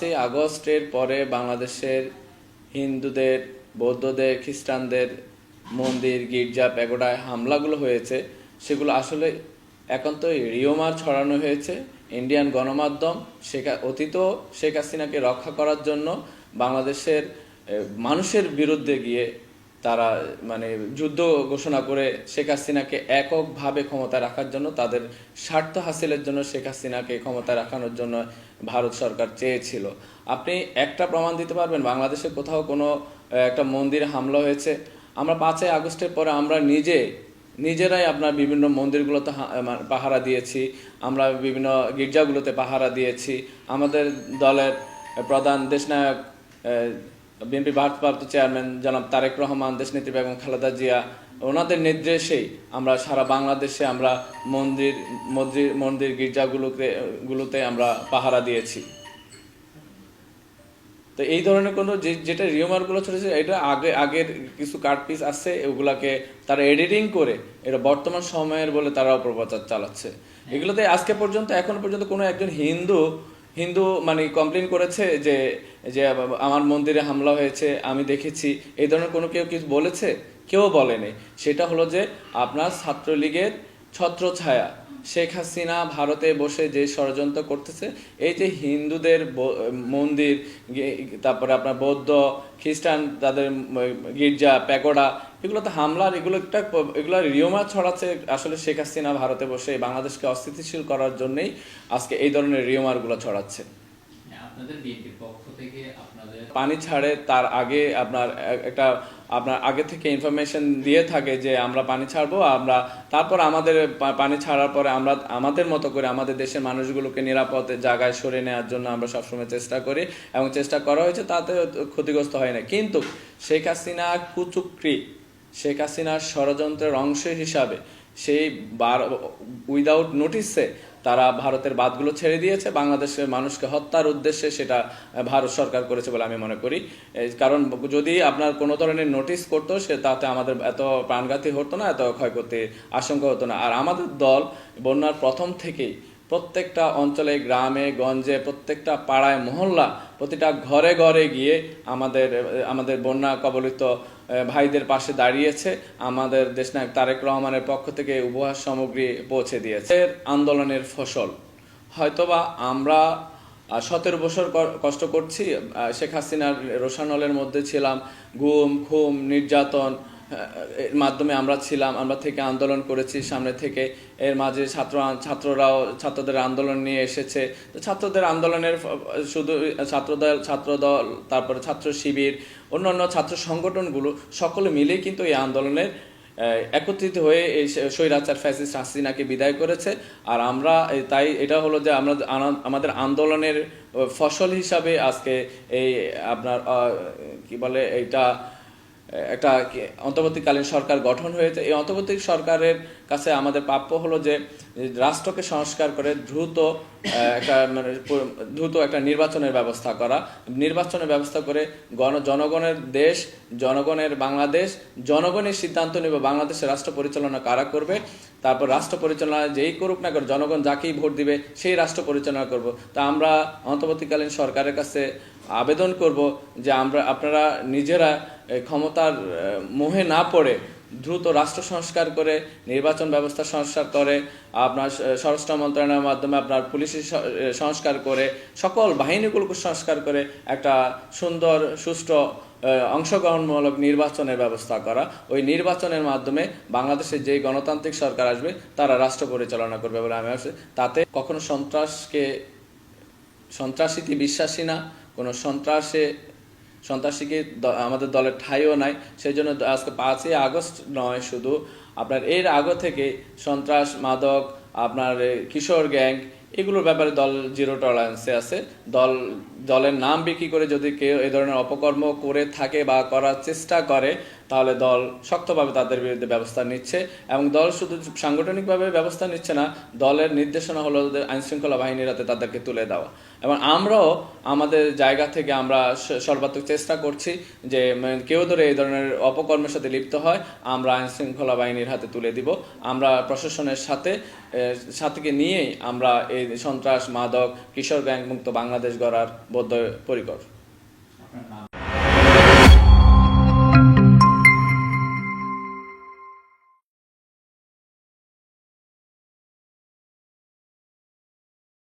আগস্টের পরে বাংলাদেশের হিন্দুদের, বৌদ্ধদের, খ্রিস্টানদের মন্দির, গির্জা, প্যাগোডায় হামলাগুলো হয়েছে, সেগুলো আসলে একান্তই রিওমার ছড়ানো হয়েছে। ইন্ডিয়ান গণমাধ্যম অতীত শেখ হাসিনাকে রক্ষা করার জন্য বাংলাদেশের মানুষের বিরুদ্ধে গিয়ে তারা যুদ্ধ ঘোষণা করে শেখ হাসিনাকে এককভাবে ক্ষমতায় রাখার জন্য, তাদের স্বার্থ হাসিলের জন্য শেখ হাসিনাকে ক্ষমতায় রাখানোর জন্য ভারত সরকার চেয়েছিল। আপনি একটা প্রমাণ দিতে পারবেন বাংলাদেশে কোথাও কোনো একটা মন্দিরে হামলা হয়েছে? আমরা 5ই আগস্টের পরে আমরা নিজেরাই আপনার বিভিন্ন মন্দিরগুলোতে পাহারা দিয়েছি, আমরা বিভিন্ন গির্জাগুলোতে পাহারা দিয়েছি। আমাদের দলের প্রধান দেশনায়ক বিএনপি ভারপ্রাপ্ত চেয়ারম্যান জনাব তারেক রহমান, দেশনেত্রী বেগম খালেদা জিয়া, ওনাদের নির্দেশেই আমরা সারা বাংলাদেশে আমরা মন্দির গির্জাগুলোতে আমরা পাহারা দিয়েছি। তো এই ধরনের কোনো যেটা রিউমারগুলো ছড়েছে, এটা আগের কিছু কাটপিস আছে, ওগুলাকে তারা এডিটিং করে এটা বর্তমান সময়ের বলে তারা অপপ্রচার চালাচ্ছে। এগুলোতে এখনো পর্যন্ত কোনো একজন হিন্দু কমপ্লেন করেছে যে যে আমার মন্দিরে হামলা হয়েছে, আমি দেখেছি, এই ধরনের কোনো কেউ কিছু বলেছে? কেউ বলেনি। সেটা হলো যে আপনার ছাত্রলীগের ছত্রছায়া শেখ হাসিনা ভারতে বসে যে ষড়যন্ত্র করতেছে, এই যে হিন্দুদের মন্দির, তারপরে আপনার বৌদ্ধ, খ্রিস্টান তাদের গির্জা, প্যাগোডা, এগুলোতে হামলার এগুলো রিউমার ছড়াচ্ছে। আসলে শেখ হাসিনা ভারতে বসে বাংলাদেশকে অস্থিতিশীল করার জন্যই আজকে এই ধরনের রিউমারগুলো ছড়াচ্ছে। পানি ছাড়ে তার আগে আপনার আগে থেকে ইনফরমেশন দিয়ে থাকে যে আমরা পানি ছাড়বো, তারপর আমাদের পানি ছাড়ার পরে আমরা আমাদের মতো করে আমাদের দেশের মানুষগুলোকে নিরাপদ জায়গায় সরিয়ে নেওয়ার জন্য আমরা সবসময় চেষ্টা করি, এবং চেষ্টা করা হয়েছে, তাতে ক্ষতিগ্রস্ত হয় না। কিন্তু শেখ হাসিনা কুচক্রী, শেখ হাসিনার ষড়যন্ত্রের অংশ হিসাবে সেই উইদাউট নোটিসে তারা ভারতের বাঁধগুলো ছেড়ে দিয়েছে, বাংলাদেশের মানুষকে হত্যার উদ্দেশ্যে সেটা ভারত সরকার করেছে বলে আমি মনে করি। কারণ যদি আপনার কোনো ধরনের নোটিস করতো, তাতে আমাদের এত প্রাণঘাতী হতো না, এত ক্ষয়ক্ষতির আশঙ্কা হতো না। আর আমাদের দল বন্যার প্রথম থেকেই প্রত্যেকটা অঞ্চলে, গ্রামে গঞ্জে, প্রত্যেকটা পাড়ায় মহল্লা, প্রতিটা ঘরে ঘরে গিয়ে আমাদের বন্যা কবলিত ভাইদের পাশে দাঁড়িয়েছে। আমাদের দেশনায়ক তারেক রহমানের পক্ষ থেকে উপহার সামগ্রী পৌঁছে দিয়েছে। আন্দোলনের ফসল হয়তোবা আমরা 17 বছর কষ্ট করছি, শেখ হাসিনার রোষানলের মধ্যে ছিলাম, গুম খুম নির্যাতন এর মাধ্যমে আমরা থেকে আন্দোলন করেছি সামনে থেকে। এর মাঝে ছাত্রদের আন্দোলন নিয়ে এসেছে। তো ছাত্রদের আন্দোলনের শুধু ছাত্রদল, তারপরে ছাত্র শিবির, অন্যান্য ছাত্র সংগঠনগুলো সকলে মিলেই কিন্তু এই আন্দোলনের একত্রিত হয়ে এই স্বৈরাচার ফ্যাসিস্ট হাসিনাকে বিদায় করেছে। আর আমরা তাই এটা হলো যে আমাদের আন্দোলনের ফসল হিসাবে আজকে এই আপনার কি বলে এইটা একটা অন্তর্বর্তীকালীন সরকার গঠন হয়েছে। এই অন্তর্বর্তী সরকারের কাছে আমাদের প্রাপ্য হলো যে রাষ্ট্রকে সংস্কার করে দ্রুত একটা নির্বাচনের ব্যবস্থা করা, করে জনগণের দেশ, জনগণের বাংলাদেশ, জনগণের সিদ্ধান্ত নেবে বাংলাদেশের রাষ্ট্র পরিচালনা কারা করবে। তারপর রাষ্ট্র পরিচালনা যেই করুক না করে, জনগণ যাকেই ভোট দিবে সেই রাষ্ট্র পরিচালনা করব। তা আমরা অন্তর্বর্তীকালীন সরকারের কাছে আবেদন করব যে আপনারা নিজেরা ক্ষমতার মোহে না পড়ে দ্রুত রাষ্ট্র সংস্কার করে, নির্বাচন ব্যবস্থা সংস্কার করে, আপনার স্বরাষ্ট্র মন্ত্রণালয়ের মাধ্যমে আপনার পুলিশের সংস্কার করে, সকল বাহিনীগুলোকে সংস্কার করে একটা সুন্দর সুষ্ঠু অংশগ্রহণমূলক নির্বাচনের ব্যবস্থা করা। ওই নির্বাচনের মাধ্যমে বাংলাদেশের যেই গণতান্ত্রিক সরকার আসবে তারা রাষ্ট্র পরিচালনা করবে বলে আমি আছি। তাতে কখনো সন্ত্রাসীতে বিশ্বাসী না, কোনো সন্ত্রাসীকে আমাদের দলের ঠাঁইও নাই। সেই জন্য আজকে 5ই আগস্ট নয়, শুধু আপনার এর আগে থেকে সন্ত্রাস, মাদক, আপনার কিশোর গ্যাং, এগুলোর ব্যাপারে দল জিরো টলারেন্সে আছে। দলের নাম বিক্রি করে যদি কেউ এ ধরনের অপকর্ম করে থাকে বা করার চেষ্টা করে, তাহলে দল শক্তভাবে তাদের বিরুদ্ধে ব্যবস্থা নিচ্ছে এবং দল শুধু সাংগঠনিকভাবে ব্যবস্থা নিচ্ছে না, দলের নির্দেশনা হলো আইনশৃঙ্খলা বাহিনীর হাতে তাদেরকে তুলে দেওয়া। এবং আমরাও আমাদের জায়গা থেকে আমরা সর্বাত্মক চেষ্টা করছি যে কেউ ধরে এই ধরনের অপকর্মের সাথে লিপ্ত হয় আমরা আইনশৃঙ্খলা বাহিনীর হাতে তুলে দিব। আমরা প্রশাসনের সাথে নিয়েই আমরা এই সন্ত্রাস, মাদক, কিশোর গ্যাং মুক্ত বাংলাদেশ গড়ার বদ্ধপরিকর।